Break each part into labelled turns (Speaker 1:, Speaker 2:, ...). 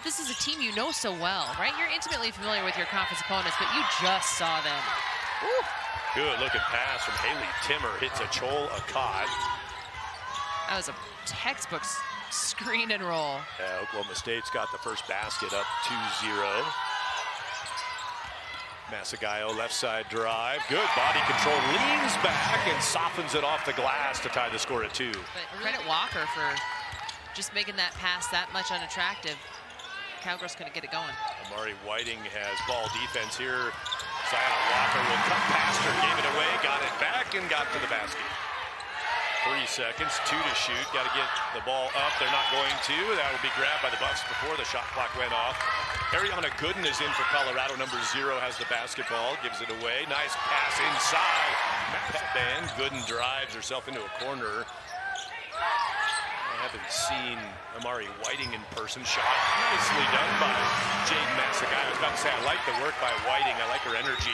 Speaker 1: But this is a team you know so well, right? You're intimately familiar with your conference opponents, but you just saw them. Woo.
Speaker 2: Good looking pass from Haley Timmer. Hits a Chol Akot.
Speaker 1: That was a textbook screen and roll.
Speaker 2: Yeah, Oklahoma State's got the first basket up 2-0. Masagayo, left side drive. Good body control. Leans back and softens it off the glass to tie the score at 2.
Speaker 1: But credit Walker for just making that pass that much unattractive. Cowgirls couldn't get it going.
Speaker 2: Amari Whiting has ball defense here. Zion Walker will cut past her, gave it away, got it back, and got to the basket. 3 seconds, 2 to shoot. Got to get the ball up. They're not going to. That will be grabbed by the Buffs before the shot clock went off. Ariana Gooden is in for Colorado. Number 0 has the basketball, gives it away. Nice pass inside. Then Gooden drives herself into a corner. I haven't seen Amari Whiting in person. Shot nicely done by Jade Masagayo. I was about to say, I like the work by Whiting. I like her energy.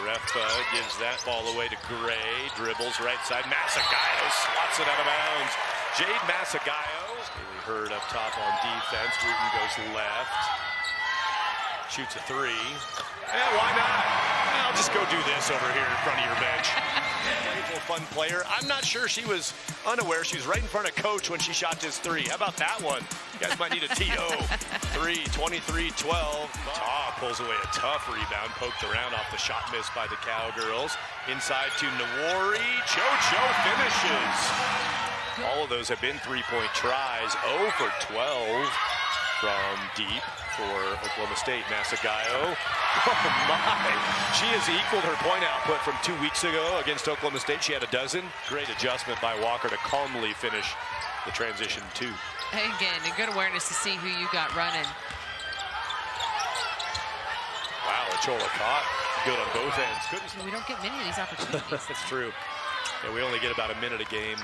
Speaker 2: Ref gives that ball away to Gray. Dribbles right side. Masagayo swats it out of bounds. Jade Masagayo. Haley Hurd up top on defense. Wooten goes left. Shoots a 3. Yeah, why not? I'll just go do this over here in front of your bench. Playful, fun player. I'm not sure she was unaware. She was right in front of coach when she shot this 3. How about that one? You guys might need a TO. 3, 23-12. Ta pulls away a tough rebound. Poked around off the shot miss by the Cowgirls. Inside to Nawari. JoJo finishes. All of those have been 3-point tries. 0 for 12 from deep for Oklahoma State. Masagayo. Oh my! She has equaled her point output from 2 weeks ago against Oklahoma State. She had a dozen. Great adjustment by Walker to calmly finish the transition 2.
Speaker 1: Again, a good awareness to see who you got running.
Speaker 2: Wow, Chola caught. Good on both ends. Couldn't.
Speaker 1: We don't get many of these opportunities.
Speaker 2: That's true. Yeah, we only get about a minute a game.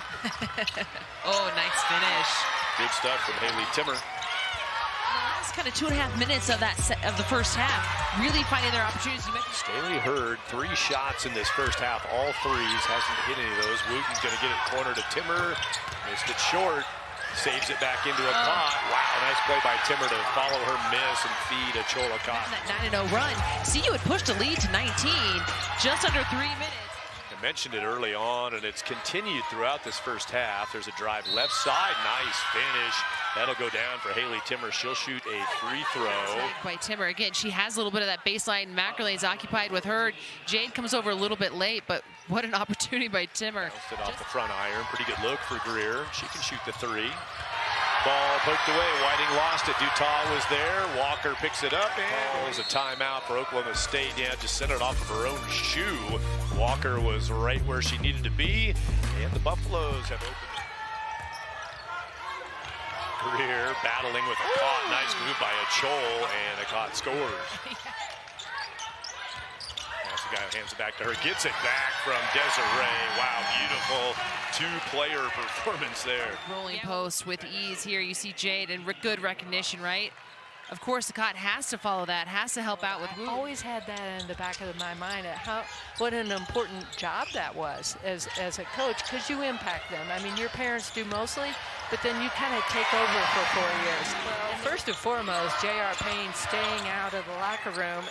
Speaker 1: Oh, nice finish.
Speaker 2: Good stuff from Haley Timmer.
Speaker 1: It's kind of 2.5 minutes of that of the first half, really finding their opportunities.
Speaker 2: Staley Hurd, 3 shots in this first half, all 3s, hasn't hit any of those. Wooten's going to get it corner to Timmer, missed it short, saves it back into a pot. Wow, nice play by Timmer to follow her miss and feed a Chola Cot.
Speaker 1: That 9-0 run. CU had pushed the lead to 19, just under 3 minutes.
Speaker 2: I mentioned it early on, and it's continued throughout this first half. There's a drive left side, nice finish. That'll go down for Haley Timmer. She'll shoot a free throw.
Speaker 1: By Timmer. Again, she has a little bit of that baseline. Mackerlane's occupied with her. Jade comes over a little bit late, but what an opportunity by Timmer.
Speaker 2: Bounced it off the front iron. Pretty good look for Greer. She can shoot the 3. Ball poked away. Whiting lost it. Dutah was there. Walker picks it up, and was a timeout for Oklahoma State. Yeah, just sent it off of her own shoe. Walker was right where she needed to be, and the Buffaloes have opened it. Greer battling with a Cott. Nice move by Achol, and a Cott scores. Masagayo hands it back to her, gets it back from Desiree. Wow, beautiful 2-player performance there.
Speaker 1: Rolling post with ease here. You see Jade and good recognition, right? Of course, the Cott has to follow that, has to help out with Woo.
Speaker 3: I always had that in the back of my mind at what an important job that was as a coach, because you impact them. I mean, your parents do mostly, but then you kind of take over for 4 years. Well, first and foremost, J.R. Payne staying out of the locker room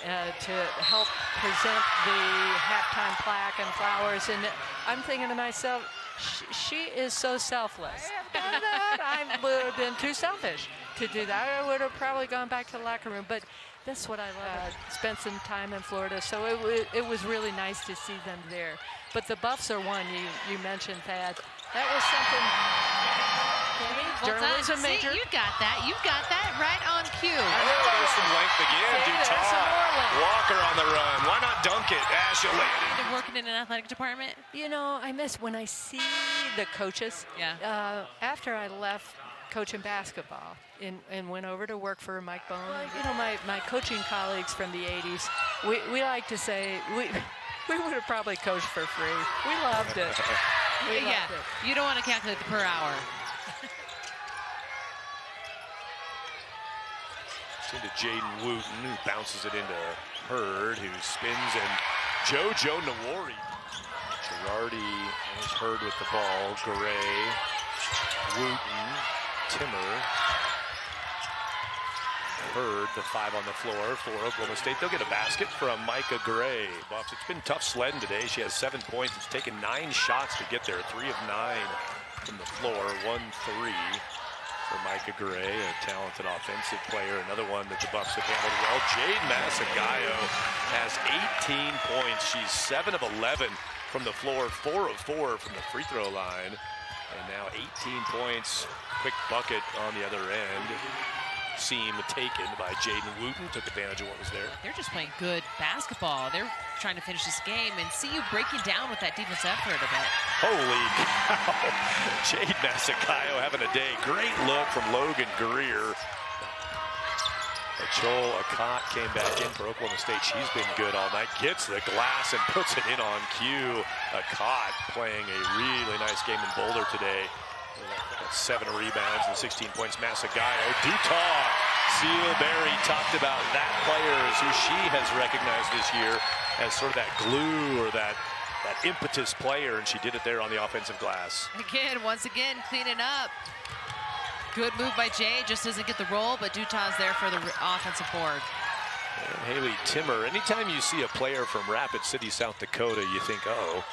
Speaker 3: to help present the halftime plaque and flowers. And I'm thinking to myself, she is so selfless. I would have been too selfish to do that. I would have probably gone back to the locker room. But that's what I love. Spent some time in Florida, so it was really nice to see them there. But the Buffs are one. You mentioned that. That was something. Journalism major.
Speaker 1: See, you got that right on cue.
Speaker 2: There's some length again. Dutah. Walker on the run. Why not dunk it? Ashley.
Speaker 1: They're working in an athletic department.
Speaker 3: You know, I miss when I see the coaches.
Speaker 1: Yeah.
Speaker 3: After I left coaching basketball and went over to work for Mike Bone. You know, my coaching colleagues from the 80s, we like to say we would have probably coached for free. We loved it. We loved it.
Speaker 1: You don't want to calculate the per hour.
Speaker 2: Into Jaden Wooten, who bounces it into Hurd, who spins, and JoJo Nawari. Girardi is Hurd with the ball. Gray, Wooten, Timmer. Bird, the 5 on the floor for Oklahoma State. They'll get a basket from Micah Gray. Buffs, it's been tough sledding today. She has 7 points. It's taken 9 shots to get there. 3 of 9 from the floor. 1-3 for Micah Gray, a talented offensive player. Another one that the Buffs have handled well. Jade Masagayo has 18 points. She's 7 of 11 from the floor, 4 of 4 from the free throw line. And now 18 points. Quick bucket on the other end. Seam taken by Jaden Wooten, took advantage of what was there.
Speaker 1: They're just playing good basketball. They're trying to finish this game, and see you breaking down with that defense effort a bit.
Speaker 2: Holy cow. Jade Masagayo having a day. Great look from Logan Greer. Joel Akot came back in for Oklahoma State. She's been good all night. Gets the glass and puts it in on cue. Akot playing a really nice game in Boulder today. 7 rebounds and 16 points. Masagayo. Dutah Sealberry talked about that player as who she has recognized this year as sort of that glue or that impetus player, and she did it there on the offensive glass.
Speaker 1: Again, once again, cleaning up. Good move by Jay. Just doesn't get the roll, but Dutah's there for the offensive board.
Speaker 2: And Haley Timmer. Anytime you see a player from Rapid City, South Dakota, you think, uh-oh.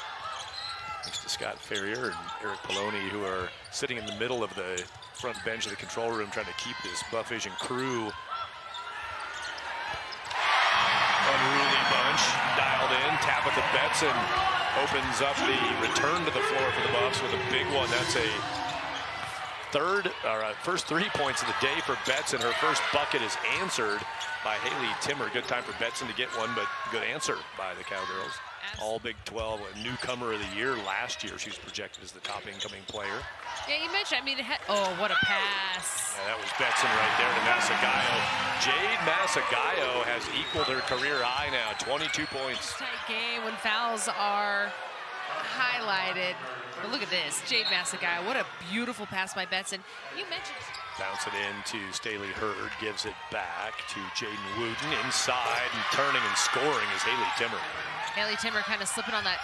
Speaker 2: Thanks to Scott Ferrier and Eric Poloni, who are sitting in the middle of the front bench of the control room trying to keep this Buff Vision crew unruly bunch dialed in. Tabitha Betson opens up the return to the floor for the Buffs with a big one. That's a first 3 points of the day for Betson. Her first bucket is answered by Haley Timmer. Good time for Betson to get one, but good answer by the Cowgirls. All Big 12, a newcomer of the year last year. She's projected as the top incoming player.
Speaker 1: Yeah, you mentioned, I mean, oh, what a pass.
Speaker 2: Yeah, that was Betson right there to Masagayo. Jade Masagayo has equaled her career high now, 22 points.
Speaker 1: Tight game when fouls are highlighted. But look at this, Jade Masagayo. What a beautiful pass by Betson. You mentioned
Speaker 2: bounce it in to Staley Hurd, gives it back to Jaden Wooten inside, and turning and scoring is Haley Timmer.
Speaker 1: Haley Timmer kind of slipping on that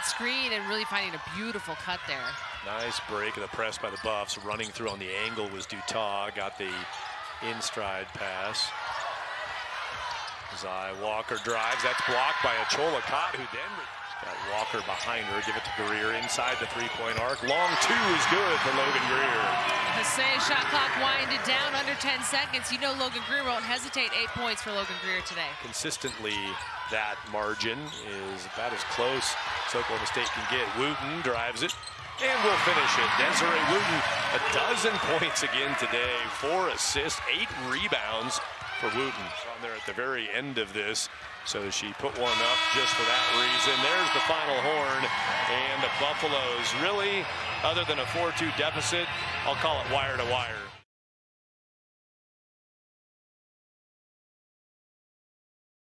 Speaker 1: screen and really finding a beautiful cut there.
Speaker 2: Nice break of the press by the Buffs. Running through on the angle was Dutah. Got the in-stride pass. Zai Walker drives. That's blocked by Achola Cott, who then got Walker behind her. Give it to Greer inside the three-point arc. Long 2 is good for Logan Greer.
Speaker 1: Say shot clock winded down under 10 seconds. You know Logan Greer won't hesitate. 8 points for Logan Greer today.
Speaker 2: Consistently, that margin is about as close as Oklahoma State can get. Wooten drives it and will finish it. Desiree Wooten, 12 points again today. 4 assists, 8 rebounds for Wooten. On there at the very end of this. So she put one up just for that reason. There's the final horn. And the Buffaloes really, other than a 4-2 deficit, I'll call it wire to wire.